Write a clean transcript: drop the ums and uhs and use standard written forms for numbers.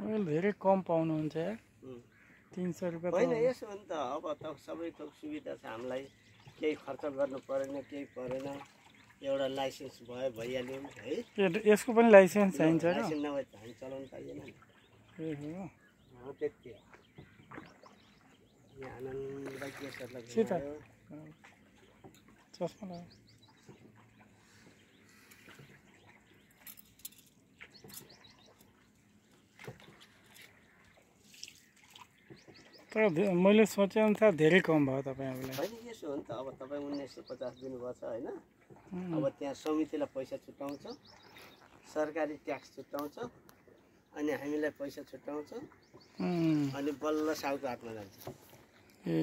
तपाईँले धेरै कम पाउनुहुन्छ यार 300 रुपियाँ होइन यसो हो नि त अब त सबै थोक सुविधा छ हामीलाई केही खर्च गर्नु परेन केही परेन एउटा लाइसेन्स भयो भइहाल्यो है यसको पनि लाइसेन्स चाहिन्छ र लाइसेन्स नभए त हामी चलाउनु पाइएन नि हो त्यति हो यहाँ आनन्दलाई केसहरूलाई घुमायो चस्मा लगायो तर मैले सोचेअनुसार धेरै कम भयो तपाईँहरूलाई होइन यसो हो नि त अब तपाईँ 1950 दिनुभएको छ होइन अब त्यहाँ समितिलाई पैसा छुट्याउँछ सरकारी ट्याक्स छुट्याउँछ अनि हामीलाई पैसा छुट्याउँछ अनि बल्ल साउको हातमा जान्छ ए